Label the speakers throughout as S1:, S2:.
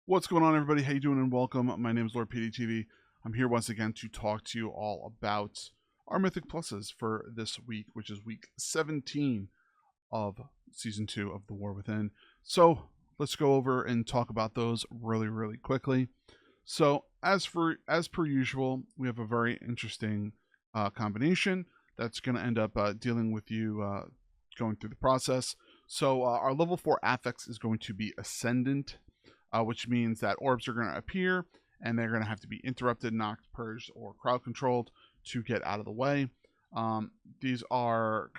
S1: What's going on, everybody? How you doing? And welcome. My name is Lord PeteyTV. I'm here once again to talk to you all about our Mythic Pluses for this week, which is week 17 of Season 2 of The War Within. So let's go over and talk about those really quickly. So as per usual, we have a very interesting combination that's going to end up dealing with you going through the process. So our level 4 affix is going to be Ascendant, which means that orbs are going to appear and they're going to have to be interrupted, knocked, purged, or crowd controlled to get out of the way. These are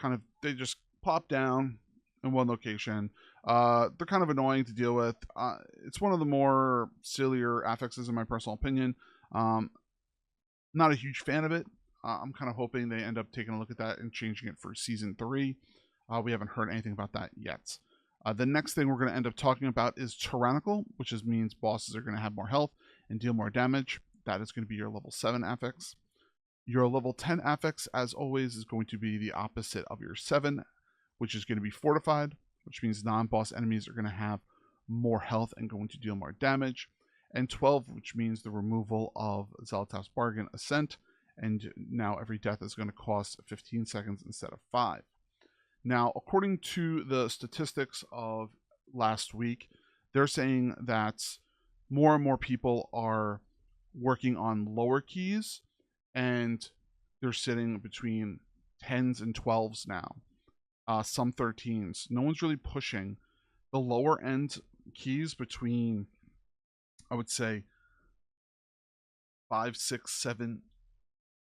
S1: they just pop down in one location. They're kind of annoying to deal with. It's one of the more sillier affixes in my personal opinion. Not a huge fan of it. I'm kind of hoping they end up taking a look at that and changing it for Season 3. We haven't heard anything about that yet. The next thing we're going to end up talking about is Tyrannical, which means bosses are going to have more health and deal more damage. That is going to be your level 7 affix. Your level 10 affix, as always, is going to be the opposite of your 7, which is going to be Fortified, which means non-boss enemies are going to have more health and going to deal more damage. And 12, which means the removal of Xel'Tath's Bargain Ascent, and now every death is going to cost 15 seconds instead of 5. Now, according to the statistics of last week, they're saying that more and more people are working on lower keys, and they're sitting between 10s and 12s now, some 13s. No one's really pushing the lower end keys between, I would say, 5, 6, 7,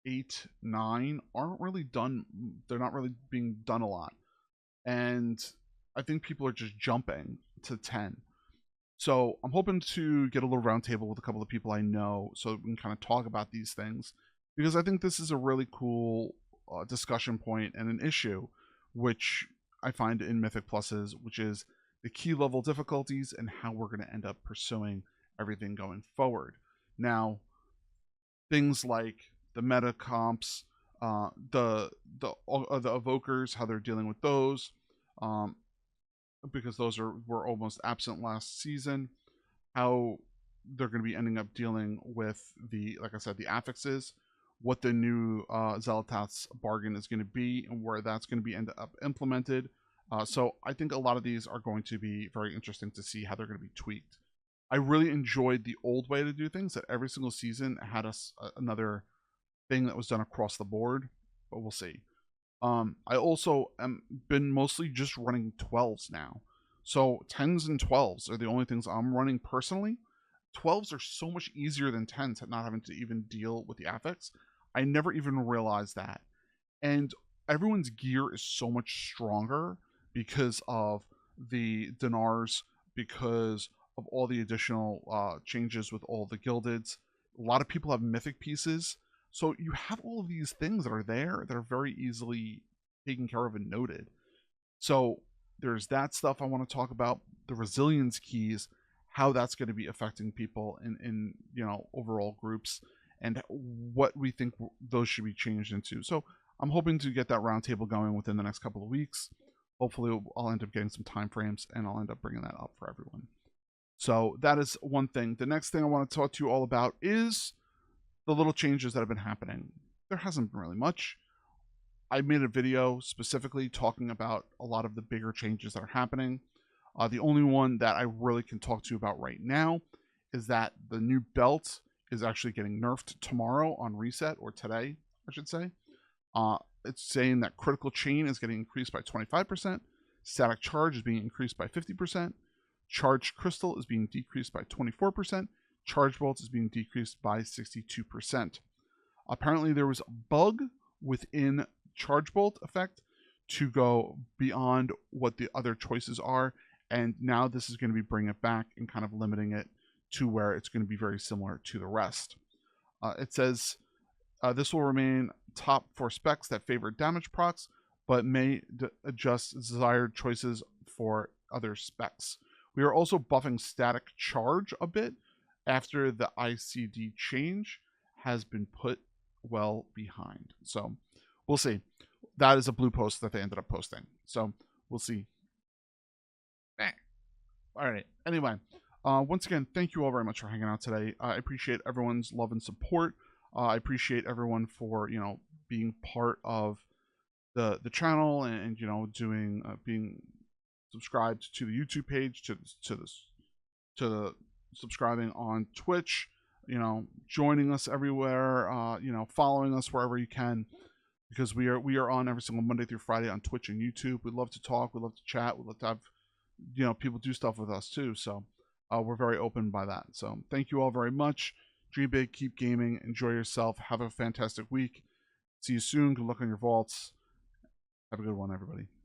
S1: 8, 9 aren't really done. They're not really being done a lot. And I think people are just jumping to 10. So I'm hoping to get a little roundtable with a couple of people I know so we can kind of talk about these things, because I think this is a really cool discussion point and an issue which I find in Mythic Pluses, which is the key level difficulties and how we're going to end up pursuing everything going forward. Now, things like the meta comps, the evokers, how they're dealing with those, because those were almost absent last season. How they're going to be ending up dealing with like I said, the affixes, what the new Xel'Tath's Bargain is going to be, and where that's going to be end up implemented. So I think a lot of these are going to be very interesting to see how they're going to be tweaked. I really enjoyed the old way to do things, that every single season had another thing that was done across the board, but we'll see. I also am been mostly just running 12s now. So 10s and 12s are the only things I'm running personally. 12s are so much easier than 10s at not having to even deal with the affix. I never even realized that. And everyone's gear is so much stronger because of the dinars, because of all the additional changes with all the gildeds. A lot of people have mythic pieces. So you have all of these things that are there that are very easily taken care of and noted. So there's that stuff I want to talk about. The resilience keys, how that's going to be affecting people in overall groups, and what we think those should be changed into. So I'm hoping to get that roundtable going within the next couple of weeks. Hopefully I'll end up getting some time frames, and I'll end up bringing that up for everyone. So that is one thing. The next thing I want to talk to you all about is the little changes that have been happening. There hasn't been really much. I made a video specifically talking about a lot of the bigger changes that are happening. The only one that I really can talk to you about right now is that the new belt is actually getting nerfed tomorrow on reset, or today, I should say. It's saying that critical chain is getting increased by 25%, static charge is being increased by 50%, charged crystal is being decreased by 24%, charge bolt is being decreased by 62%. Apparently there was a bug within charge bolt effect to go beyond what the other choices are, and now this is going to be bringing it back and kind of limiting it to where it's going to be very similar to the rest. It says this will remain top for specs that favor damage procs, but may adjust desired choices for other specs. We are also buffing static charge a bit after the ICD change has been put well behind. So we'll see. That is a blue post that they ended up posting. So we'll see. All right. Anyway, Once again, thank you all very much for hanging out today. I appreciate everyone's love and support. I appreciate everyone for being part of the channel, and doing being subscribed to the YouTube page, to the subscribing on Twitch, joining us everywhere, following us wherever you can, because we are on every single Monday through Friday on Twitch and YouTube. We love to talk, we love to chat, we love to have people do stuff with us too. So we're very open by that. So thank you all very much. Dream big, keep gaming, enjoy yourself, have a fantastic week. See you soon. Good luck on your vaults. Have a good one, everybody.